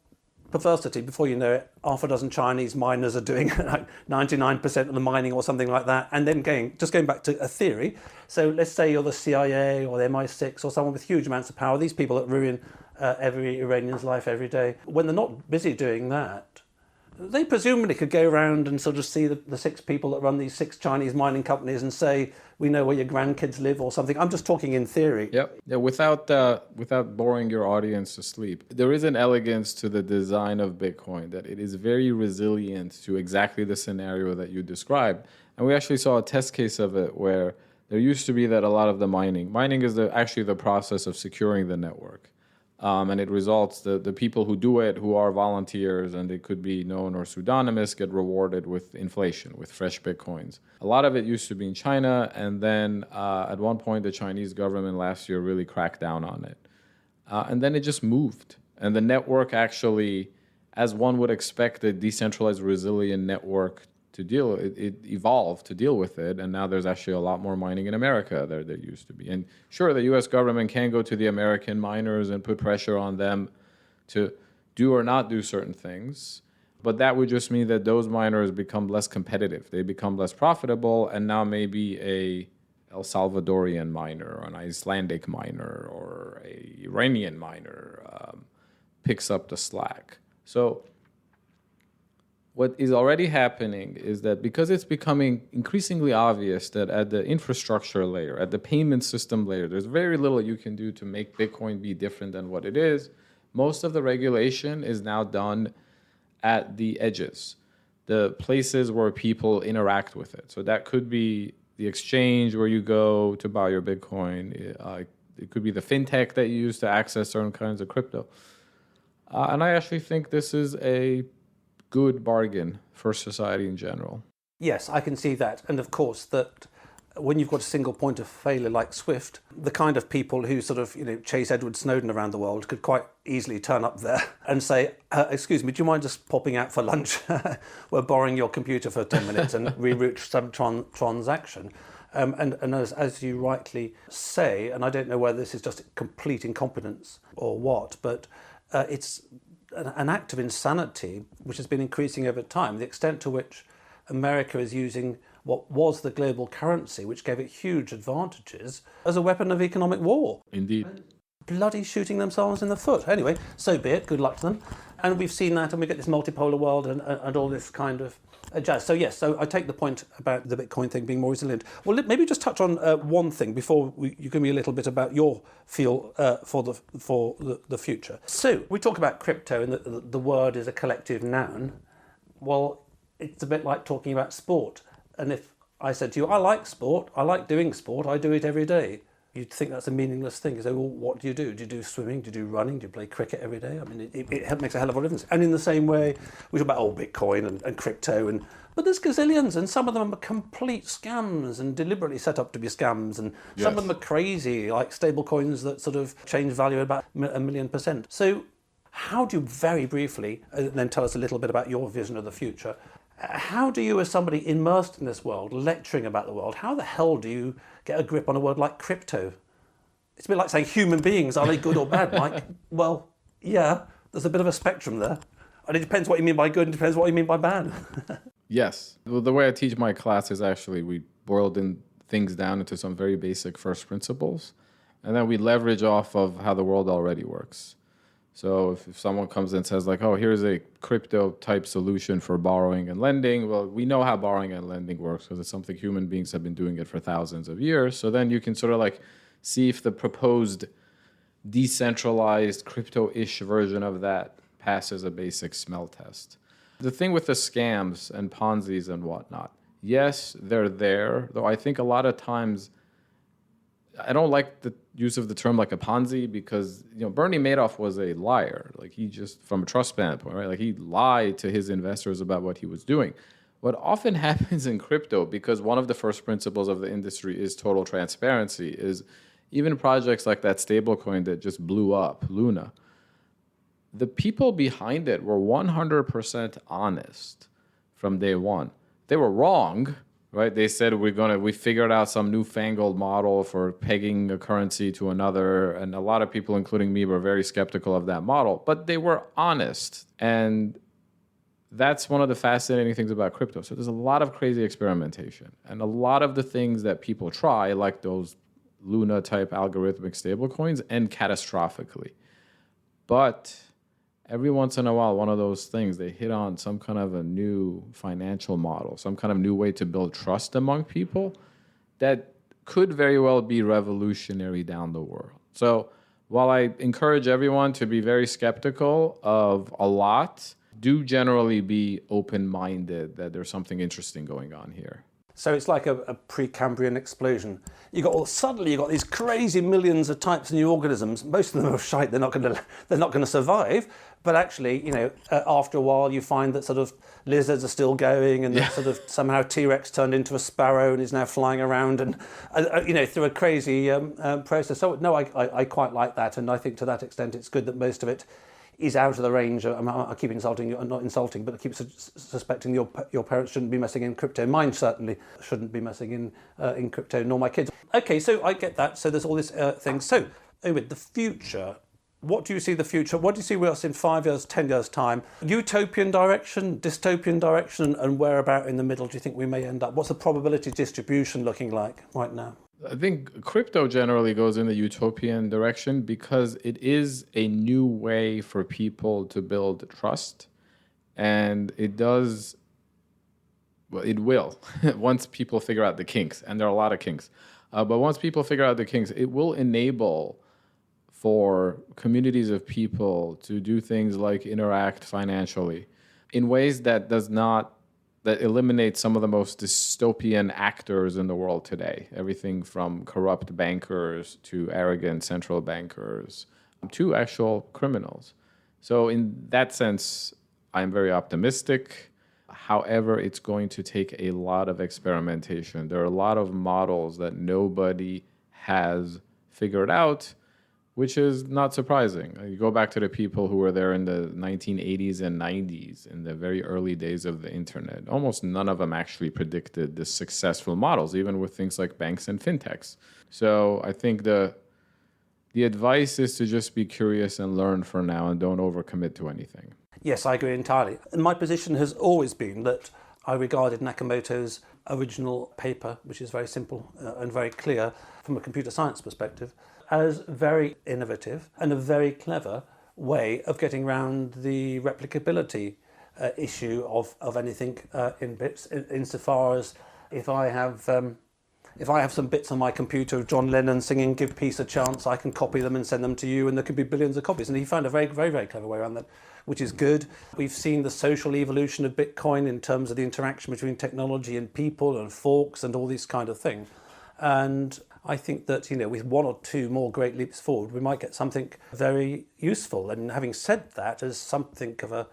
perversity, before you know it, half a dozen Chinese miners are doing like 99% of the mining or something like that. And then going back to a theory. So let's say you're the CIA or the MI6 or someone with huge amounts of power. These people that ruin every Iranian's life every day. When they're not busy doing that, they presumably could go around and sort of see the 6 people that run these 6 Chinese mining companies and say, we know where your grandkids live or something. I'm just talking in theory. Yep. Yeah, without boring your audience to sleep. There is an elegance to the design of Bitcoin that it is very resilient to exactly the scenario that you described. And we actually saw a test case of it where there used to be that a lot of the mining is actually the process of securing the network. And it results, the people who do it, who are volunteers, and they could be known or pseudonymous, get rewarded with inflation, with fresh Bitcoins. A lot of it used to be in China, and then at one point the Chinese government last year really cracked down on it. And then it just moved. And the network actually, as one would expect a decentralized, resilient network to deal, it evolved to deal with it, and now there's actually a lot more mining in America than there used to be. And sure, the U.S. government can go to the American miners and put pressure on them to do or not do certain things, but that would just mean that those miners become less competitive. They become less profitable, and now maybe a El Salvadorian miner or an Icelandic miner or a Iranian miner picks up the slack. So what is already happening is that because it's becoming increasingly obvious that at the infrastructure layer, at the payment system layer, there's very little you can do to make Bitcoin be different than what it is. Most of the regulation is now done at the edges, the places where people interact with it. So that could be the exchange where you go to buy your Bitcoin. It could be the fintech that you use to access certain kinds of crypto. And I actually think this is a good bargain for society in general. Yes, I can see that. And of course, that when you've got a single point of failure like SWIFT, the kind of people who sort of, chase Edward Snowden around the world could quite easily turn up there and say, excuse me, do you mind just popping out for lunch? We're borrowing your computer for 10 minutes and reroute some transaction. And as you rightly say, and I don't know whether this is just complete incompetence or what, but it's an act of insanity which has been increasing over time, the extent to which America is using what was the global currency, which gave it huge advantages, as a weapon of economic war. Indeed. Bloody shooting themselves in the foot. Anyway, so be it. Good luck to them. And we've seen that, and we get this multipolar world and all this kind of jazz. So yes, so I take the point about the Bitcoin thing being more resilient. Well, maybe just touch on one thing before you give me a little bit about your feel for the future. So we talk about crypto, and the word is a collective noun. Well, it's a bit like talking about sport. And if I said to you, I like sport, I like doing sport, I do it every day, you'd think that's a meaningless thing. You say, well, what do you do? Do you do swimming? Do you do running? Do you play cricket every day? I mean, it makes a hell of a difference. And in the same way, we talk about Bitcoin and crypto, but there's gazillions, and some of them are complete scams and deliberately set up to be scams, and some of them are crazy, like stable coins that sort of change value about 1,000,000%. So how do you, very briefly, and then tell us a little bit about your vision of the future, how do you, as somebody immersed in this world, lecturing about the world, how the hell do you get a grip on a word like crypto? It's a bit like saying human beings, are they good or bad, Mike? Well, yeah, there's a bit of a spectrum there. And it depends what you mean by good and it depends what you mean by bad. Yes. Well, the way I teach my class is actually we boiled things down into some very basic first principles, and then we leverage off of how the world already works. So if someone comes and says like, oh, here's a crypto type solution for borrowing and lending, well, we know how borrowing and lending works because it's something human beings have been doing it for thousands of years. So then you can sort of like see if the proposed decentralized crypto-ish version of that passes a basic smell test. The thing with the scams and Ponzi's and whatnot, yes, they're there, though I think a lot of times I don't like the use of the term like a Ponzi because, Bernie Madoff was a liar. Like he just, from a trust standpoint, right? Like he lied to his investors about what he was doing. What often happens in crypto, because one of the first principles of the industry is total transparency, is even projects like that stablecoin that just blew up, Luna, the people behind it were 100% honest from day one. They were wrong, right? They said we figured out some newfangled model for pegging a currency to another, and a lot of people, including me, were very skeptical of that model, but they were honest. And that's one of the fascinating things about crypto. So there's a lot of crazy experimentation, and a lot of the things that people try, like those Luna type algorithmic stablecoins, end catastrophically. But every once in a while, one of those things, they hit on some kind of a new financial model, some kind of new way to build trust among people that could very well be revolutionary down the world. So while I encourage everyone to be very skeptical of a lot, do generally be open-minded that there's something interesting going on here. So it's like a Precambrian explosion. Suddenly you got these crazy millions of types of new organisms. Most of them are shite. They're not going to survive. But actually, after a while, you find that sort of lizards are still going, and that sort of somehow T-Rex turned into a sparrow and is now flying around, and through a crazy process. So no, I quite like that, and I think to that extent, it's good that most of it is out of the range. I keep insulting you, not insulting, but I keep suspecting your parents shouldn't be messing in crypto. Mine certainly shouldn't be messing in crypto, nor my kids. Okay, so I get that. So there's all this thing. So, Omid, the future. What do you see the future? What do you see with us in 5 years, 10 years' time? Utopian direction, dystopian direction, and where about in the middle do you think we may end up? What's the probability distribution looking like right now? I think crypto generally goes in the utopian direction because it is a new way for people to build trust. And it does, well, it will, once people figure out the kinks, and there are a lot of kinks. But once people figure out the kinks, it will enable for communities of people to do things like interact financially in ways that eliminate some of the most dystopian actors in the world today. Everything from corrupt bankers to arrogant central bankers to actual criminals. So in that sense, I'm very optimistic. However, it's going to take a lot of experimentation. There are a lot of models that nobody has figured out, which is not surprising. You go back to the people who were there in the 1980s and 90s, in the very early days of the internet. Almost none of them actually predicted the successful models, even with things like banks and fintechs. So I think the advice is to just be curious and learn for now and don't overcommit to anything. Yes, I agree entirely. And my position has always been that I regarded Nakamoto's original paper, which is very simple and very clear from a computer science perspective, as very innovative and very clever, way of getting around the replicability issue of anything in bits, insofar as if I have some bits on my computer of John Lennon singing "Give Peace a Chance," I can copy them and send them to you, and there could be billions of copies. And he found a very, very, very clever way around that, which is good. We've seen the social evolution of Bitcoin in terms of the interaction between technology and people and forks and all these kind of things. And I think that, with one or two more great leaps forward, we might get something very useful. And having said that, as something of a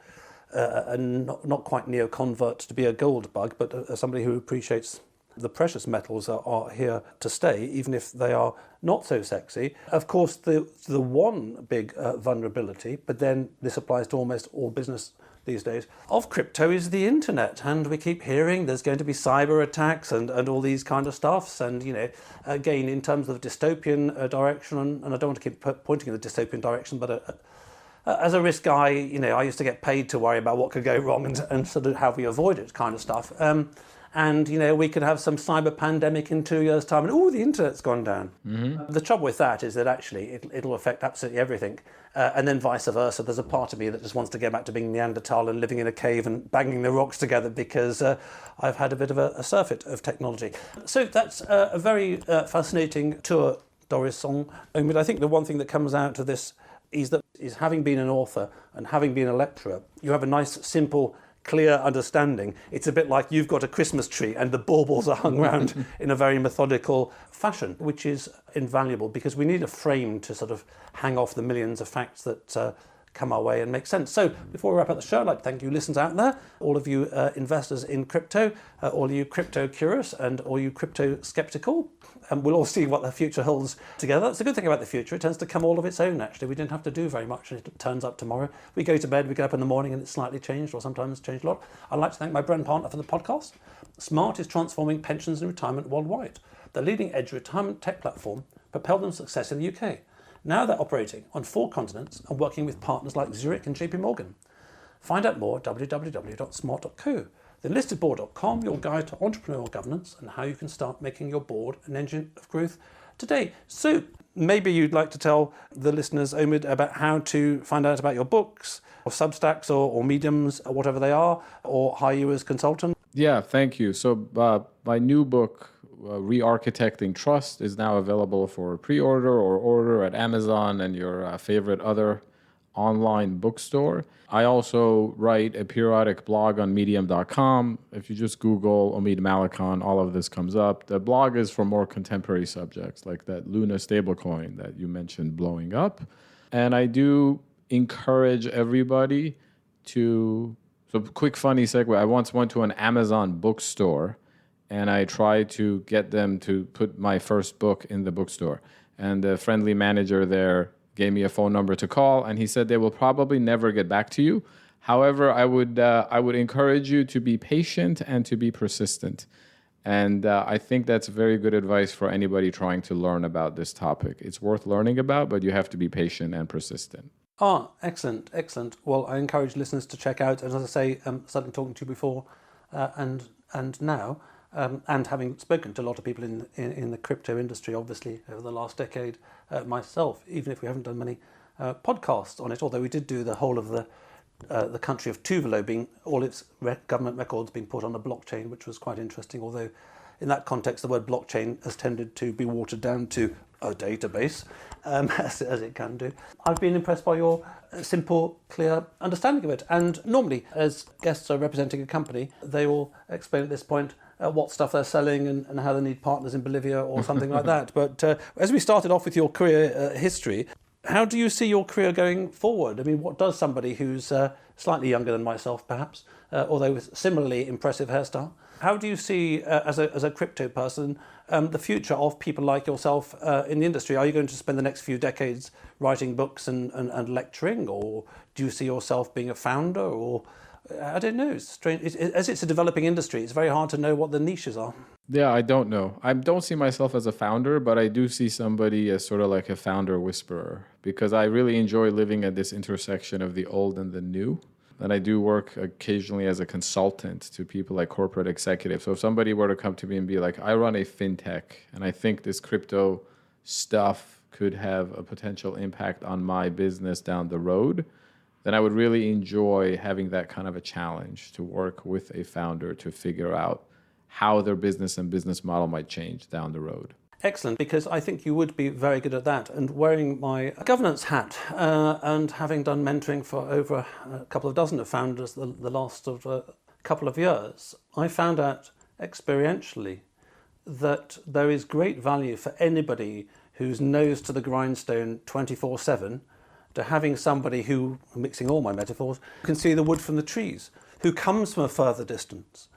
not quite neo-convert to be a gold bug, but as somebody who appreciates the precious metals are here to stay, even if they are not so sexy. Of course, the one big vulnerability, but then this applies to almost all business these days, of crypto is the internet. And we keep hearing there's going to be cyber attacks and all these kind of stuffs. And, again, in terms of dystopian direction, and I don't want to keep pointing in the dystopian direction, but as a risk guy, I used to get paid to worry about what could go wrong and sort of how we avoid it kind of stuff. And, we could have some cyber pandemic in 2 years' time and, the internet's gone down. Mm-hmm. The trouble with that is that actually it'll affect absolutely everything. And then vice versa. There's a part of me that just wants to go back to being Neanderthal and living in a cave and banging the rocks together because I've had a bit of a surfeit of technology. So that's a very fascinating tour d'horizon. Omid, I think the one thing that comes out of this is having been an author and having been a lecturer, you have a nice, simple, clear understanding. It's a bit like you've got a Christmas tree and the baubles are hung around in a very methodical fashion, which is invaluable because we need a frame to sort of hang off the millions of facts that come our way and make sense. So before we wrap up the show, I'd like to thank you listeners out there, all of you investors in crypto, all of you crypto curious and all you crypto skeptical. And we'll all see what the future holds together. That's the good thing about the future. It tends to come all of its own, actually. We didn't have to do very much and it turns up tomorrow. We go to bed, we get up in the morning and it's slightly changed or sometimes changed a lot. I'd like to thank my brand partner for the podcast. Smart is transforming pensions and retirement worldwide. The leading edge retirement tech platform propelled them success in the UK. Now they're operating on 4 continents and working with partners like Zurich and JP Morgan. Find out more at www.smart.co. Then listedboard.com, your guide to entrepreneurial governance and how you can start making your board an engine of growth today. So maybe you'd like to tell the listeners, Omid, about how to find out about your books or Substacks or Mediums or whatever they are, or hire you as consultant. Yeah, thank you. So my new book, Rearchitecting Trust, is now available for pre-order or order at Amazon and your favorite other online bookstore. I also write a periodic blog on medium.com. If you just Google Omid Malekan, all of this comes up. The blog is for more contemporary subjects like that Luna stablecoin that you mentioned blowing up. And I do encourage everybody to, so quick funny segue, I once went to an Amazon bookstore and I tried to get them to put my first book in the bookstore. And the friendly manager there gave me a phone number to call, and he said they will probably never get back to you. However, I would encourage you to be patient and to be persistent. And I think that's very good advice for anybody trying to learn about this topic. It's worth learning about, but you have to be patient and persistent. Excellent. Well, I encourage listeners to check out, and as I say, certainly talking to you before and now, and having spoken to a lot of people in the crypto industry, obviously, over the last decade myself, even if we haven't done many podcasts on it, although we did do the whole of the country of Tuvalu being all its government records being put on a blockchain, which was quite interesting, although in that context the word blockchain has tended to be watered down to a database, as it can do. I've been impressed by your simple, clear understanding of it. And normally, as guests are representing a company, they will explain at this point what stuff they're selling and how they need partners in Bolivia or something like that. But as we started off with your career history, how do you see your career going forward? I mean, what does somebody who's slightly younger than myself, perhaps, although with similarly impressive hairstyle, how do you see, as a crypto person, the future of people like yourself in the industry? Are you going to spend the next few decades writing books and lecturing, or do you see yourself being a founder, or I don't know. It's strange. As it's a developing industry, it's very hard to know what the niches are. Yeah, I don't know. I don't see myself as a founder, but I do see somebody as sort of like a founder whisperer, because I really enjoy living at this intersection of the old and the new. And I do work occasionally as a consultant to people like corporate executives. So if somebody were to come to me and be like, I run a fintech and I think this crypto stuff could have a potential impact on my business down the road, then I would really enjoy having that kind of a challenge to work with a founder to figure out how their business and business model might change down the road. Excellent, because I think you would be very good at that. And wearing my governance hat and having done mentoring for over a couple of dozen of founders the last of couple of years, I found out experientially that there is great value for anybody who's nose to the grindstone 24/7 to having somebody who, mixing all my metaphors, can see the wood from the trees, who comes from a further distance,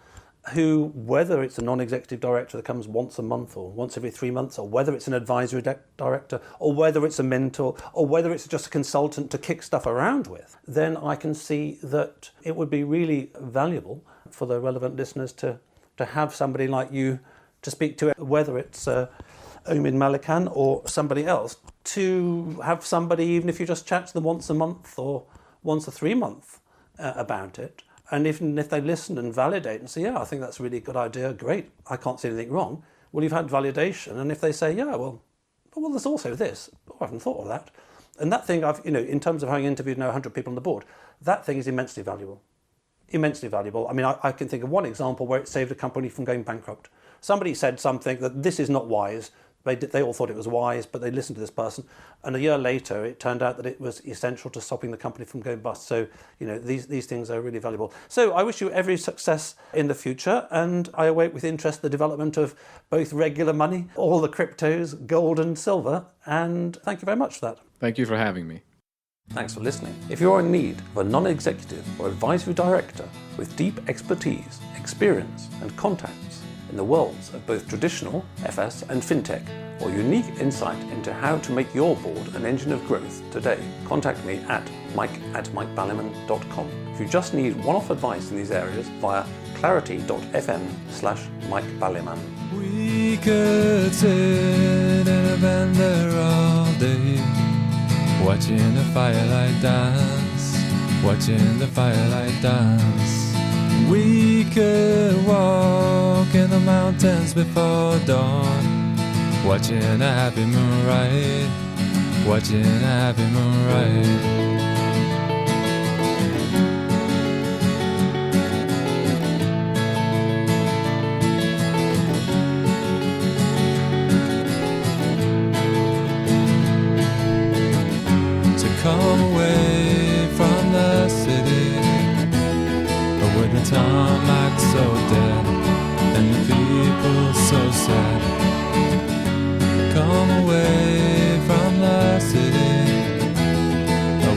who, whether it's a non-executive director that comes once a month or once every 3 months, or whether it's an advisory director, or whether it's a mentor, or whether it's just a consultant to kick stuff around with, then I can see that it would be really valuable for the relevant listeners to have somebody like you to speak to, whether it's Omid Malekan or somebody else, to have somebody, even if you just chat to them once a month or once a 3 month about it. And even if they listen and validate and say, yeah, I think that's a really good idea, great, I can't see anything wrong, well, you've had validation. And if they say, yeah, well, there's also this, I haven't thought of that. And that thing, in terms of having interviewed now 100 people on the board, that thing is immensely valuable. Immensely valuable. I mean, I can think of one example where it saved a company from going bankrupt. Somebody said something that this is not wise. They all thought it was wise, but they listened to this person. And a year later, it turned out that it was essential to stopping the company from going bust. So, these things are really valuable. So I wish you every success in the future. And I await with interest the development of both regular money, all the cryptos, gold and silver. And thank you very much for that. Thank you for having me. Thanks for listening. If you're in need of a non-executive or advisory director with deep expertise, experience and contacts in the worlds of both traditional FS and fintech, or unique insight into how to make your board an engine of growth today, contact me at mike@mikeballiman.com. If you just need one-off advice in these areas, via clarity.fm/mikeballiman. We could sit in a bender all day, watching the firelight dance, watching the firelight dance. We could walk in the mountains before dawn, watching a happy moonrise, watching a happy moonrise. To come away from the city, with the tarmac so dead and the people so sad. Come away from the city,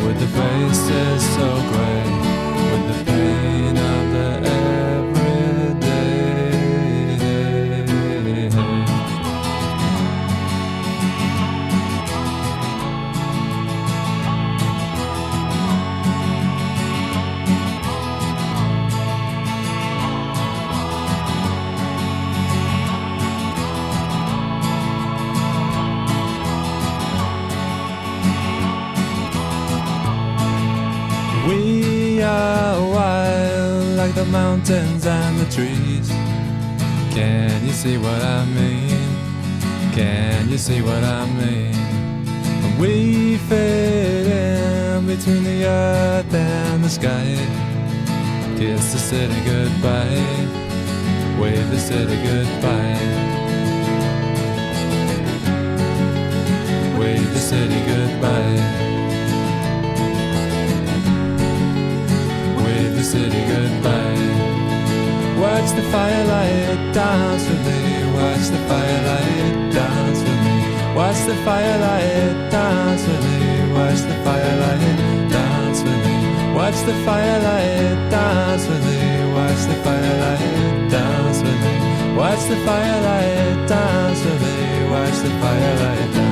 with the faces so grey, with the pain of the everyday. We are wild like the mountains and the trees. Can you see what I mean? Can you see what I mean? We fit in between the earth and the sky. Kiss the city goodbye, wave the city goodbye, wave the city goodbye. The city goodbye. Watch the firelight dance with me. Watch the firelight dance with me. Watch the firelight dance with me. Watch the firelight dance with me. Watch the firelight dance with me. Watch the firelight dance with me. Watch the firelight dance with me. Watch the firelight dance.